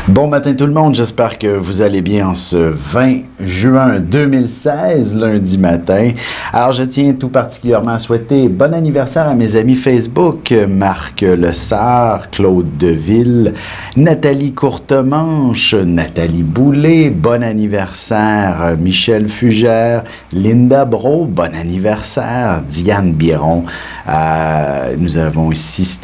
Bon matin tout le monde, j'espère que vous allez bien en ce 20 juin 2016, lundi matin. Alors je tiens tout particulièrement à souhaiter bon anniversaire à mes amis Facebook, Marc Lessard, Claude Deville, Nathalie Courtemanche, Nathalie Boulay, bon anniversaire Michel Fugère, Linda Brault, bon anniversaire, Diane Biron. Nous avons ici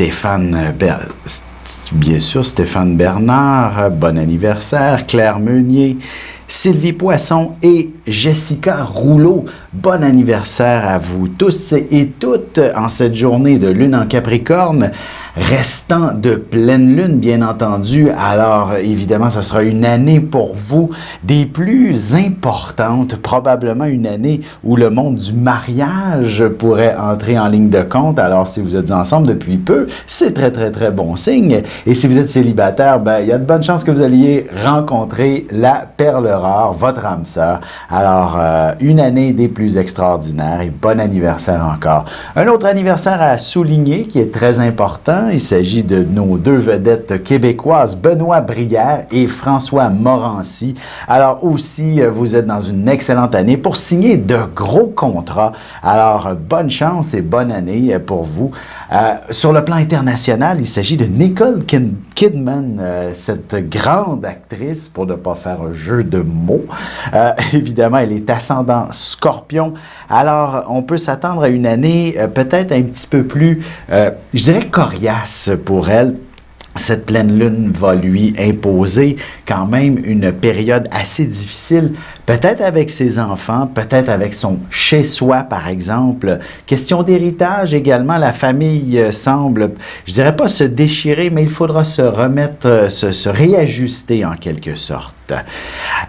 bien sûr, Stéphane Bernard, bon anniversaire, Claire Meunier, Sylvie Poisson et Jessica Rouleau. Bon anniversaire à vous tous et toutes en cette journée de lune en Capricorne, restant de pleine lune, bien entendu. Alors, évidemment, ce sera une année pour vous des plus importantes, probablement une année où le monde du mariage pourrait entrer en ligne de compte. Alors, si vous êtes ensemble depuis peu, c'est très, très, très bon signe. Et si vous êtes célibataire, ben, il y a de bonnes chances que vous alliez rencontrer la perle rare, votre âme sœur. Alors, une année des plus extraordinaires et bon anniversaire encore. Un autre anniversaire à souligner qui est très important, il s'agit de nos deux vedettes québécoises, Benoît Brière et François Morancy. Alors aussi, vous êtes dans une excellente année pour signer de gros contrats. Alors, bonne chance et bonne année pour vous. Sur le plan international, il s'agit de Nicole Kidman, cette grande actrice, pour ne pas faire un jeu de mots. Évidemment, elle est ascendant Scorpion. Alors, on peut s'attendre à une année peut-être un petit peu plus, je dirais, coriace pour elle. Cette pleine lune va lui imposer quand même une période assez difficile, peut-être avec ses enfants, peut-être avec son chez-soi, par exemple. Question d'héritage également, la famille semble, je dirais pas se déchirer, mais il faudra se remettre, se réajuster en quelque sorte.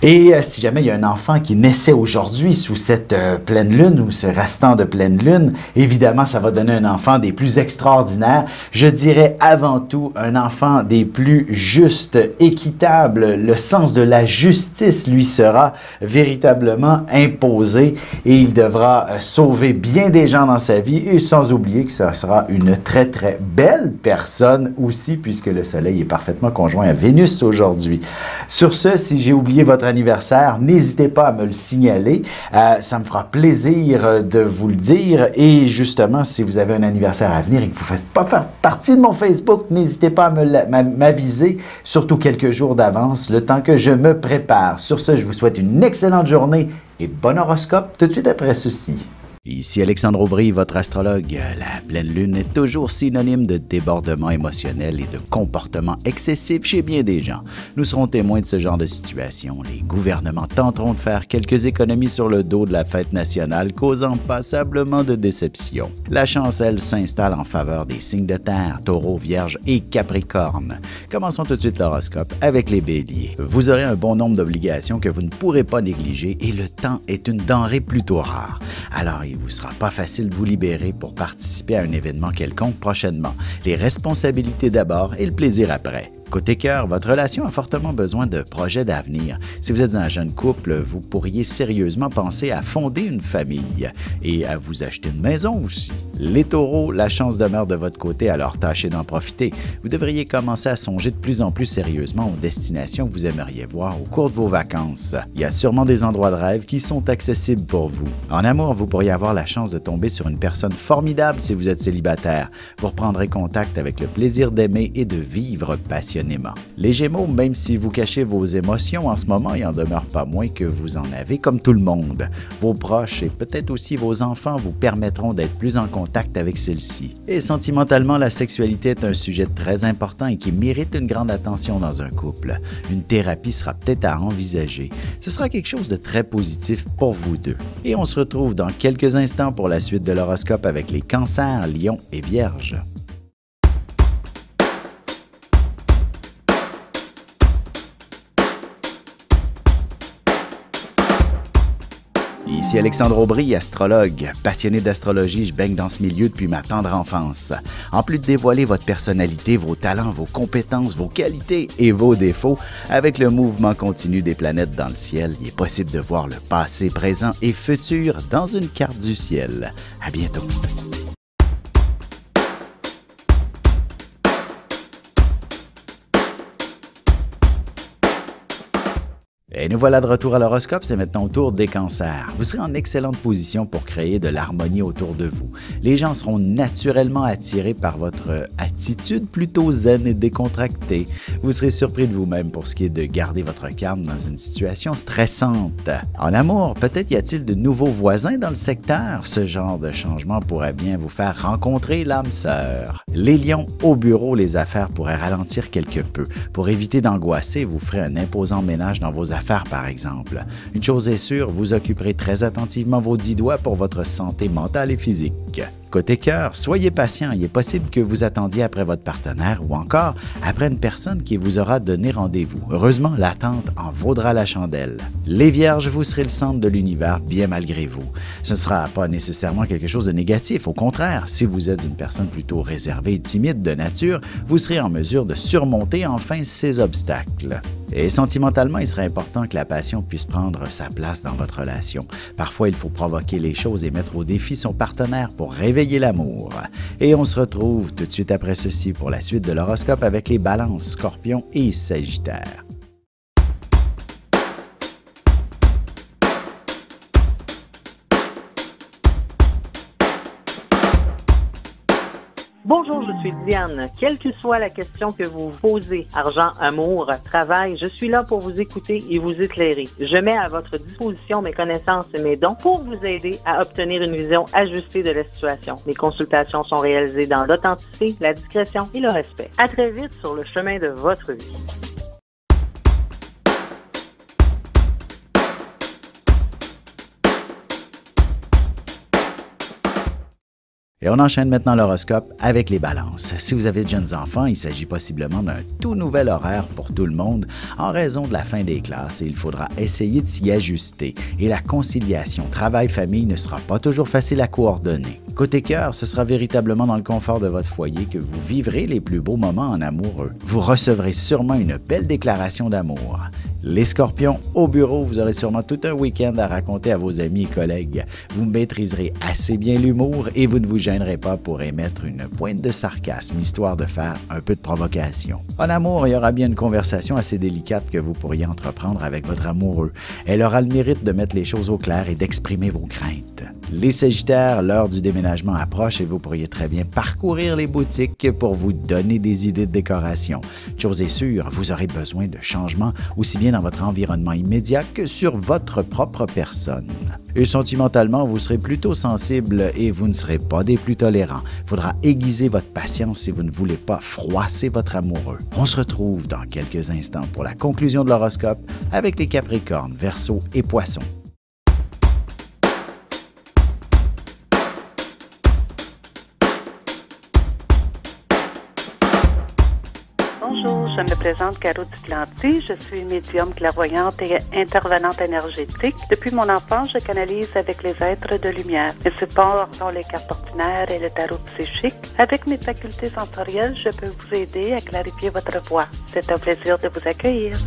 Et si jamais il y a un enfant qui naissait aujourd'hui sous cette pleine lune ou ce restant de pleine lune, évidemment, ça va donner un enfant des plus extraordinaires. Je dirais avant tout un enfant des plus justes, équitables. Le sens de la justice lui sera véritablement imposé et il devra sauver bien des gens dans sa vie et sans oublier que ce sera une très, très belle personne aussi puisque le soleil est parfaitement conjoint à Vénus aujourd'hui. Sur ce, si j'ai oublié votre anniversaire, n'hésitez pas à me le signaler. Ça me fera plaisir de vous le dire. Et justement, si vous avez un anniversaire à venir et que vous ne faites pas partie de mon Facebook, n'hésitez pas à m'aviser, surtout quelques jours d'avance, le temps que je me prépare. Sur ce, je vous souhaite une excellente journée et bon horoscope tout de suite après ceci. Ici Alexandre Aubry, votre astrologue. La pleine lune est toujours synonyme de débordement émotionnel et de comportement excessif chez bien des gens. Nous serons témoins de ce genre de situation. Les gouvernements tenteront de faire quelques économies sur le dos de la fête nationale, causant passablement de déception. La chance, elle, s'installe en faveur des signes de terre, Taureau, Vierge et Capricorne. Commençons tout de suite l'horoscope avec les Béliers. Vous aurez un bon nombre d'obligations que vous ne pourrez pas négliger et le temps est une denrée plutôt rare. Alors, il ne vous sera pas facile de vous libérer pour participer à un événement quelconque prochainement. Les responsabilités d'abord et le plaisir après. Côté cœur, votre relation a fortement besoin de projets d'avenir. Si vous êtes un jeune couple, vous pourriez sérieusement penser à fonder une famille et à vous acheter une maison aussi. Les taureaux, la chance demeure de votre côté, alors tâchez d'en profiter. Vous devriez commencer à songer de plus en plus sérieusement aux destinations que vous aimeriez voir au cours de vos vacances. Il y a sûrement des endroits de rêve qui sont accessibles pour vous. En amour, vous pourriez avoir la chance de tomber sur une personne formidable si vous êtes célibataire. Vous reprendrez contact avec le plaisir d'aimer et de vivre passionnément. Les Gémeaux, même si vous cachez vos émotions en ce moment, il n'en demeure pas moins que vous en avez comme tout le monde. Vos proches et peut-être aussi vos enfants vous permettront d'être plus en contact avec celle-ci. Et sentimentalement, la sexualité est un sujet très important et qui mérite une grande attention dans un couple. Une thérapie sera peut-être à envisager. Ce sera quelque chose de très positif pour vous deux. Et on se retrouve dans quelques instants pour la suite de l'horoscope avec les Cancers, Lions et Vierges. Ici Alexandre Aubry, astrologue. Passionné d'astrologie, je baigne dans ce milieu depuis ma tendre enfance. En plus de dévoiler votre personnalité, vos talents, vos compétences, vos qualités et vos défauts, avec le mouvement continu des planètes dans le ciel, il est possible de voir le passé, présent et futur dans une carte du ciel. À bientôt. Et nous voilà de retour à l'horoscope, c'est maintenant au tour des cancers. Vous serez en excellente position pour créer de l'harmonie autour de vous. Les gens seront naturellement attirés par votre attitude plutôt zen et décontractée. Vous serez surpris de vous-même pour ce qui est de garder votre calme dans une situation stressante. En amour, peut-être y a-t-il de nouveaux voisins dans le secteur. Ce genre de changement pourrait bien vous faire rencontrer l'âme sœur. Les lions, au bureau, les affaires pourraient ralentir quelque peu. Pour éviter d'angoisser, vous ferez un imposant ménage dans vos affaires, par exemple. Une chose est sûre, vous occuperez très attentivement vos 10 doigts pour votre santé mentale et physique. Côté cœur, soyez patient, il est possible que vous attendiez après votre partenaire ou encore après une personne qui vous aura donné rendez-vous. Heureusement, l'attente en vaudra la chandelle. Les vierges, vous serez le centre de l'univers bien malgré vous. Ce ne sera pas nécessairement quelque chose de négatif, au contraire, si vous êtes une personne plutôt réservée et timide de nature, vous serez en mesure de surmonter enfin ces obstacles. Et sentimentalement, il serait important que la passion puisse prendre sa place dans votre relation. Parfois, il faut provoquer les choses et mettre au défi son partenaire pour réveiller l'amour. Et on se retrouve tout de suite après ceci pour la suite de l'horoscope avec les balances, scorpions et sagittaires. Bonjour, je suis Diane. Quelle que soit la question que vous vous posez, argent, amour, travail, je suis là pour vous écouter et vous éclairer. Je mets à votre disposition mes connaissances et mes dons pour vous aider à obtenir une vision ajustée de la situation. Mes consultations sont réalisées dans l'authenticité, la discrétion et le respect. À très vite sur le chemin de votre vie. Et on enchaîne maintenant l'horoscope avec les balances. Si vous avez de jeunes enfants, il s'agit possiblement d'un tout nouvel horaire pour tout le monde en raison de la fin des classes et il faudra essayer de s'y ajuster. Et la conciliation travail-famille ne sera pas toujours facile à coordonner. Côté cœur, ce sera véritablement dans le confort de votre foyer que vous vivrez les plus beaux moments en amoureux. Vous recevrez sûrement une belle déclaration d'amour. Les scorpions, au bureau, vous aurez sûrement tout un week-end à raconter à vos amis et collègues. Vous maîtriserez assez bien l'humour et vous ne vous gênerez pas pour émettre une pointe de sarcasme, histoire de faire un peu de provocation. En amour, il y aura bien une conversation assez délicate que vous pourriez entreprendre avec votre amoureux. Elle aura le mérite de mettre les choses au clair et d'exprimer vos craintes. Les sagittaires, l'heure du déménagement approche et vous pourriez très bien parcourir les boutiques pour vous donner des idées de décoration. Chose est sûre, vous aurez besoin de changements aussi bien dans votre environnement immédiat que sur votre propre personne. Et sentimentalement, vous serez plutôt sensible et vous ne serez pas des plus tolérants. Il faudra aiguiser votre patience si vous ne voulez pas froisser votre amoureux. On se retrouve dans quelques instants pour la conclusion de l'horoscope avec les Capricornes, Verseaux et Poissons. Bonjour, je me présente Caro Duplanty. Je suis médium clairvoyante et intervenante énergétique. Depuis mon enfance, je canalise avec les êtres de lumière. Mes supports sont les cartes ordinaires et le tarot psychique. Avec mes facultés sensorielles, je peux vous aider à clarifier votre voix. C'est un plaisir de vous accueillir.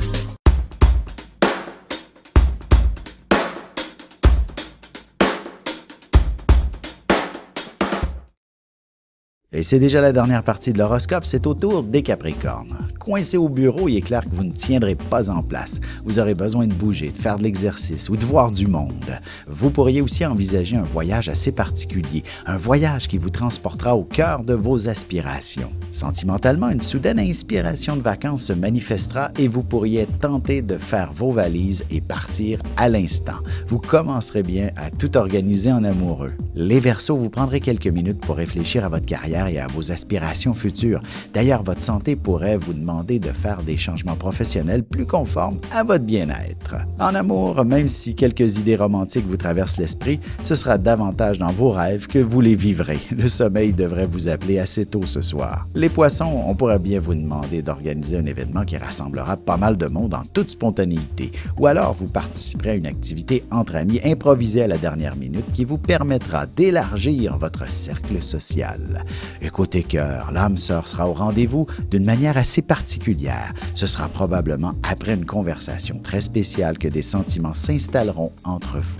Et c'est déjà la dernière partie de l'horoscope, c'est au tour des Capricornes. Coincé au bureau, il est clair que vous ne tiendrez pas en place. Vous aurez besoin de bouger, de faire de l'exercice ou de voir du monde. Vous pourriez aussi envisager un voyage assez particulier, un voyage qui vous transportera au cœur de vos aspirations. Sentimentalement, une soudaine inspiration de vacances se manifestera et vous pourriez être tenté de faire vos valises et partir à l'instant. Vous commencerez bien à tout organiser en amoureux. Les Verseaux, vous prendrez quelques minutes pour réfléchir à votre carrière et à vos aspirations futures. D'ailleurs, votre santé pourrait vous demander de faire des changements professionnels plus conformes à votre bien-être. En amour, même si quelques idées romantiques vous traversent l'esprit, ce sera davantage dans vos rêves que vous les vivrez. Le sommeil devrait vous appeler assez tôt ce soir. Les Poissons, on pourrait bien vous demander d'organiser un événement qui rassemblera pas mal de monde en toute spontanéité. Ou alors, vous participerez à une activité entre amis improvisée à la dernière minute qui vous permettra d'élargir votre cercle social. Et côté cœur, l'âme sœur sera au rendez-vous d'une manière assez particulière. Ce sera probablement après une conversation très spéciale que des sentiments s'installeront entre vous.